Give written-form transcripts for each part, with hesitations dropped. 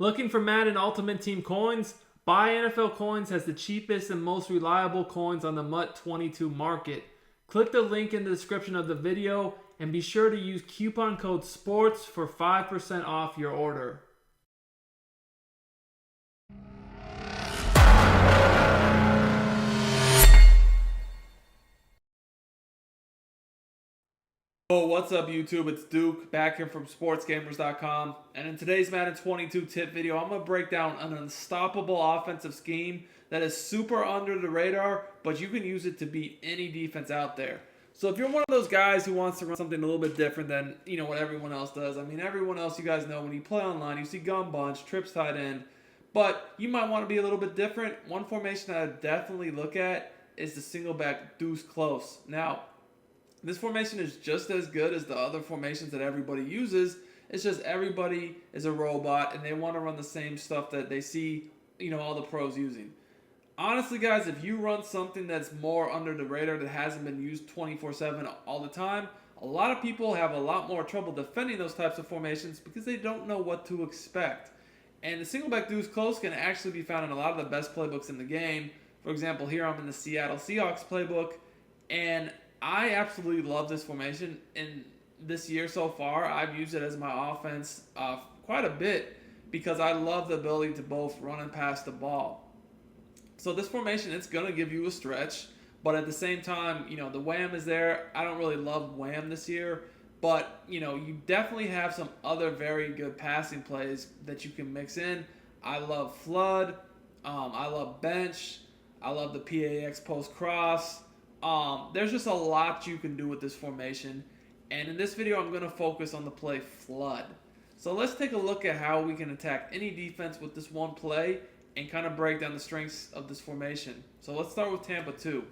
Looking for Madden Ultimate Team coins? Buy NFL Coins has the cheapest and most reliable coins on the MUT22 market. Click the link in the description of the video and be sure to use coupon code SPORTS for 5% off your order. Oh, what's up YouTube? It's Duke back here from Sportsgamerz.com, and in today's Madden 22 tip video, I'm going to break down an unstoppable offensive scheme that is super under the radar, but you can use it to beat any defense out there. So if you're one of those guys who wants to run something a little bit different than what everyone else does, I mean everyone else, you guys know when you play online, you see gun bunch, trips tight end, but you might want to be a little bit different. One formation that I definitely look at is the single back Deuce close. Now, this formation is just as good as the other formations that everybody uses. It's just everybody is a robot and they want to run the same stuff that they see, all the pros using. Honestly, guys, if you run something that's more under the radar that hasn't been used 24/7 all the time, a lot of people have a lot more trouble defending those types of formations because they don't know what to expect. And the single back Deuce close can actually be found in a lot of the best playbooks in the game. For example, here I'm in the Seattle Seahawks playbook, and I absolutely love this formation. In this year so far, I've used it as my offense quite a bit because I love the ability to both run and pass the ball. So this formation, it's going to give you a stretch, but at the same time, the wham is there. I don't really love wham this year, but, you definitely have some other very good passing plays that you can mix in. I love flood. I love bench. I love the PAX post cross. There's just a lot you can do with this formation, and in this video I'm going to focus on the play flood. So let's take a look at how we can attack any defense with this one play and kind of break down the strengths of this formation. So let's start with Tampa 2.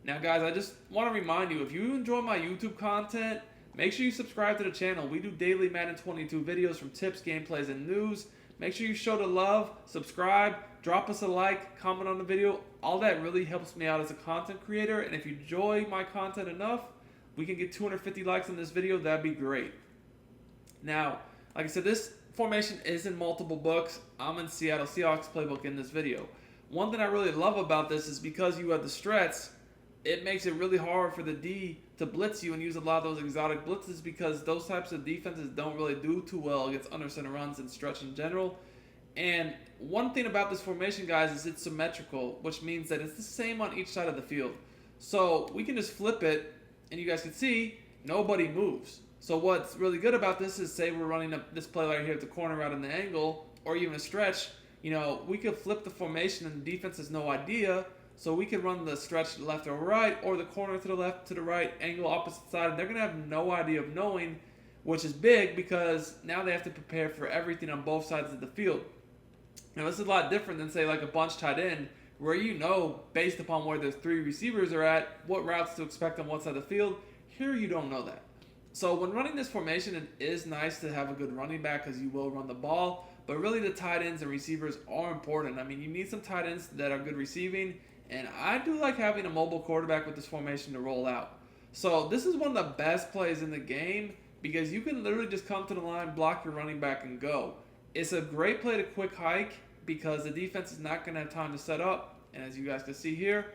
Now guys, I just want to remind you, if you enjoy my YouTube content, make sure you subscribe to the channel. We do daily Madden 22 videos from tips, gameplays, and news. Make sure you show the love, subscribe, drop us a like, comment on the video. All that really helps me out as a content creator, and if you enjoy my content enough, we can get 250 likes on this video. That'd be great. Now, like I said, this formation is in multiple books. I'm in Seattle Seahawks playbook in this video. One thing I really love about this is because you have the stretch, it makes it really hard for the D to blitz you and use a lot of those exotic blitzes because those types of defenses don't really do too well against under center runs and stretch in general. And one thing about this formation, guys, is it's symmetrical, which means that it's the same on each side of the field. So we can just flip it, and you guys can see nobody moves. So what's really good about this is, say we're running this play right here at the corner out in the angle, or even a stretch, we could flip the formation and the defense has no idea. So we could run the stretch left or right, or the corner to the left, to the right, angle opposite side, and they're going to have no idea of knowing, which is big because now they have to prepare for everything on both sides of the field. Now this is a lot different than, say, like a bunch tight end, where based upon where the three receivers are at, what routes to expect on what side of the field. Here you don't know that. So when running this formation, it is nice to have a good running back because you will run the ball, but really the tight ends and receivers are important. I mean, you need some tight ends that are good receiving, and I do like having a mobile quarterback with this formation to roll out. So this is one of the best plays in the game because you can literally just come to the line, block your running back, and go. It's a great play to quick hike because the defense is not going to have time to set up. And as you guys can see here,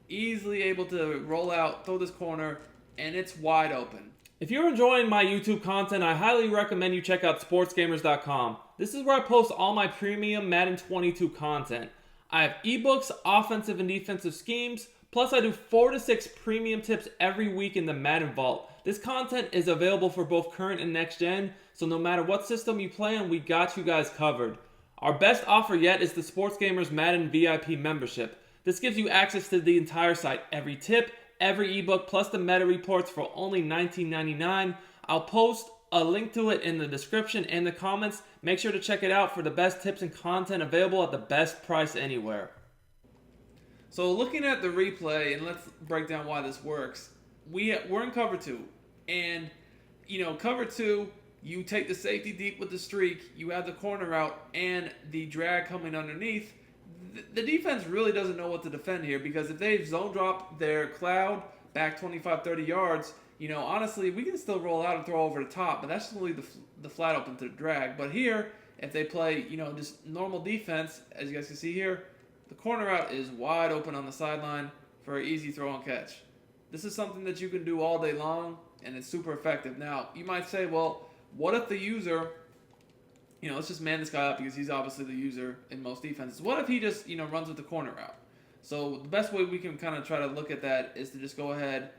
easily able to roll out, throw this corner, and it's wide open. If you're enjoying my YouTube content, I highly recommend you check out Sportsgamerz.com. This is where I post all my premium Madden 22 content. I have eBooks, offensive and defensive schemes, plus I do 4 to 6 premium tips every week in the Madden Vault. This content is available for both current and next gen, so no matter what system you play on, we got you guys covered. Our best offer yet is the Sportsgamerz Madden VIP membership. This gives you access to the entire site, every tip, every ebook, plus the meta reports for only $19.99. I'll post a link to it in the description and the comments. Make sure to check it out for the best tips and content available at the best price anywhere. So looking at the replay, and let's break down why this works. We're in cover 2, and cover 2, you take the safety deep with the streak, you have the corner out, and the drag coming underneath. The defense really doesn't know what to defend here because if they've zone dropped their cloud back 25, 30 yards, honestly, we can still roll out and throw over the top, but that's just going to leave the flat open to the drag. But here, if they play, just normal defense, as you guys can see here, the corner route is wide open on the sideline for an easy throw and catch. This is something that you can do all day long, and it's super effective. Now, you might say, well, what if the user, let's just man this guy up because he's obviously the user in most defenses. What if he just, runs with the corner route? So the best way we can kind of try to look at that is to just go ahead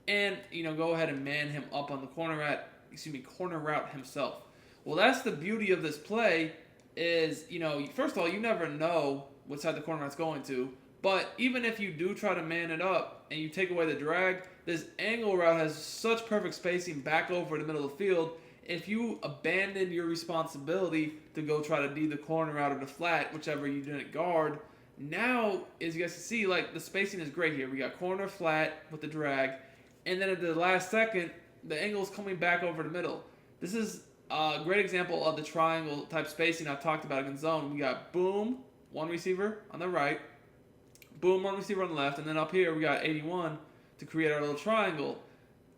and, man him up on the corner route himself. Well, that's the beauty of this play is, first of all, you never know what side the corner route's going to. But even if you do try to man it up and you take away the drag, this angle route has such perfect spacing back over the middle of the field. If you abandon your responsibility to go try to D the corner out of the flat, whichever you didn't guard, now, as you guys can see, the spacing is great here. We got corner flat with the drag, and then at the last second, the angle is coming back over the middle. This is a great example of the triangle type spacing I've talked about against zone. We got boom, one receiver on the right, boom, one receiver on the left, and then up here we got 81 to create our little triangle.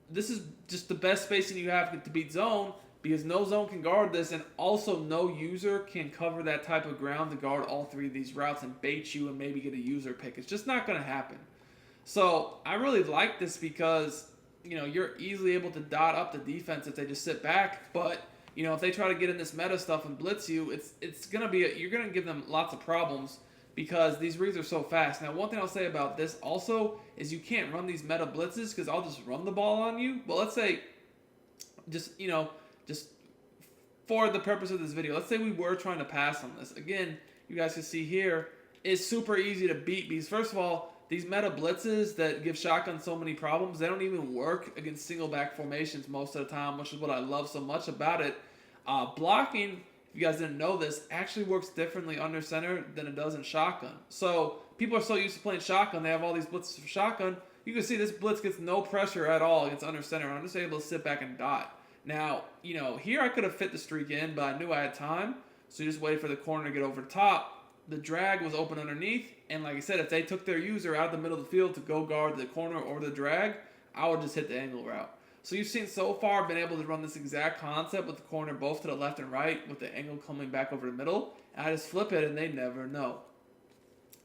This is just the best spacing you have to beat zone because no zone can guard this, and also no user can cover that type of ground to guard all three of these routes and bait you and maybe get a user pick. It's just not going to happen. So I really like this because, you're easily able to dot up the defense if they just sit back, but if they try to get in this meta stuff and blitz you, it's going to be, you're going to give them lots of problems because these reads are so fast. Now, one thing I'll say about this also is you can't run these meta blitzes because I'll just run the ball on you. But let's say, just for the purpose of this video, let's say we were trying to pass on this. Again, you guys can see here, it's super easy to beat because, first of all, these meta blitzes that give shotgun so many problems, they don't even work against single back formations most of the time, which is what I love so much about it. Blocking, if you guys didn't know this, actually works differently under center than it does in shotgun. So people are so used to playing shotgun, they have all these blitzes for shotgun. You can see this blitz gets no pressure at all against under center. I'm just able to sit back and dot. Now, here I could have fit the streak in, but I knew I had time. So you just waited for the corner to get over the top. The drag was open underneath. And like I said, if they took their user out of the middle of the field to go guard the corner or the drag, I would just hit the angle route. So you've seen so far been able to run this exact concept with the corner both to the left and right with the angle coming back over the middle. And I just flip it and they never know.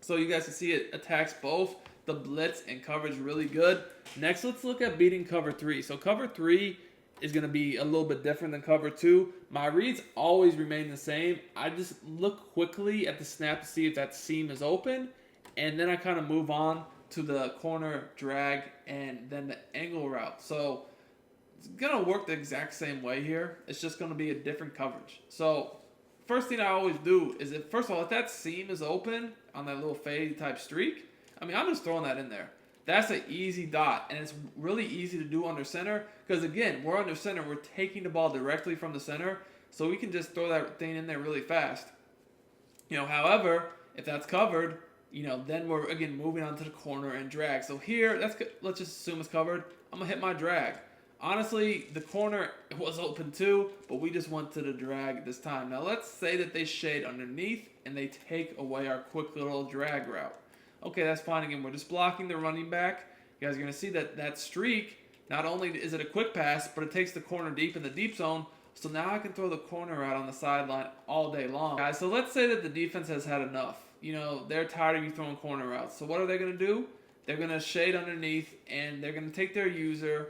So you guys can see it attacks both the blitz and coverage really good. Next, let's look at beating cover 3. So cover 3 is going to be a little bit different than cover 2. My reads always remain the same. I just look quickly at the snap to see if that seam is open, and then I kind of move on to the corner drag and then the angle route. So it's going to work the exact same way here. It's just going to be a different coverage. So first thing I always do is, first of all, if that seam is open on that little fade type streak, I'm just throwing that in there. That's an easy dot, and it's really easy to do under center because, again, we're under center. We're taking the ball directly from the center, so we can just throw that thing in there really fast. However, if that's covered, then we're, again, moving on to the corner and drag. So here, let's just assume it's covered. I'm going to hit my drag. Honestly, the corner was open too, but we just went to the drag this time. Now, let's say that they shade underneath and they take away our quick little drag route. Okay, that's fine. Again, we're just blocking the running back. You guys are going to see that streak, not only is it a quick pass, but it takes the corner deep in the deep zone. So now I can throw the corner out on the sideline all day long. Guys, so let's say that the defense has had enough. They're tired of you throwing corner routes. So what are they going to do? They're going to shade underneath, and they're going to take their user,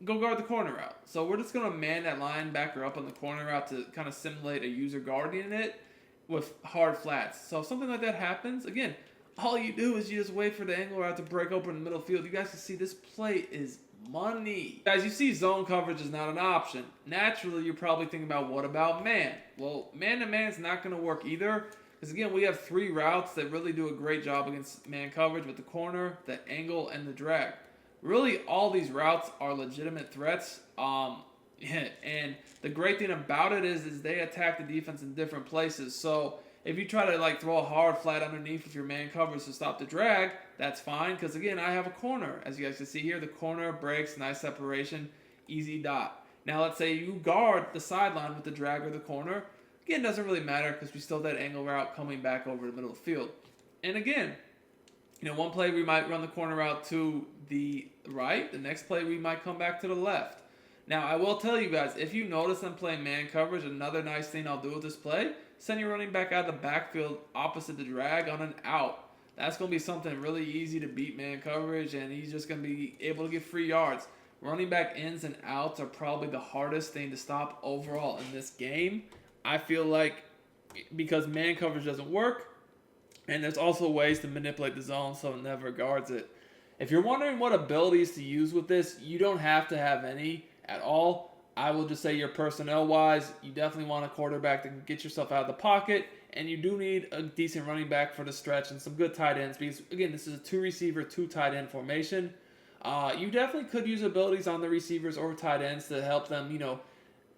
go guard the corner route. So we're just going to man that linebacker up on the corner route to kind of simulate a user guarding it with hard flats. So if something like that happens, again, all you do is you just wait for the angle route to break open in the middle field. You guys can see this play is money. Guys, you see zone coverage is not an option. Naturally, you're probably thinking about, what about man? Well, man-to-man is not going to work either. Because, again, we have 3 routes that really do a great job against man coverage with the corner, the angle, and the drag. Really, all these routes are legitimate threats. And the great thing about it is they attack the defense in different places. So if you try to throw a hard flat underneath with your man coverage to stop the drag, that's fine. Because, again, I have a corner. As you guys can see here, the corner breaks, nice separation, easy dot. Now, let's say you guard the sideline with the drag or the corner. Again, it doesn't really matter because we still have that angle route coming back over the middle of the field. And, again, one play we might run the corner route to the right. The next play we might come back to the left. Now, I will tell you guys, if you notice I'm playing man coverage, another nice thing I'll do with this play send your running back out of the backfield opposite the drag on an out. That's going to be something really easy to beat man coverage, and he's just going to be able to get free yards. Running back ins and outs are probably the hardest thing to stop overall in this game. I feel like because man coverage doesn't work, and there's also ways to manipulate the zone so it never guards it. If you're wondering what abilities to use with this, you don't have to have any at all. I will just say your personnel-wise, you definitely want a quarterback that can get yourself out of the pocket, and you do need a decent running back for the stretch and some good tight ends because, again, this is a 2-receiver, 2-tight end formation. You definitely could use abilities on the receivers or tight ends to help them,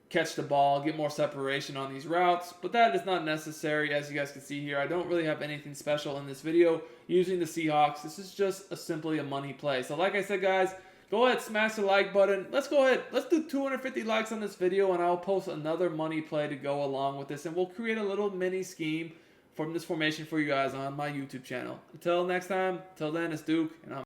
catch the ball, get more separation on these routes, but that is not necessary. As you guys can see here, I don't really have anything special in this video using the Seahawks. This is just simply a money play. So like I said, guys, go ahead, smash the like button. Let's go ahead. Let's do 250 likes on this video, and I'll post another money play to go along with this, and we'll create a little mini scheme from this formation for you guys on my YouTube channel. Until next time, till then, it's Duke, and I'm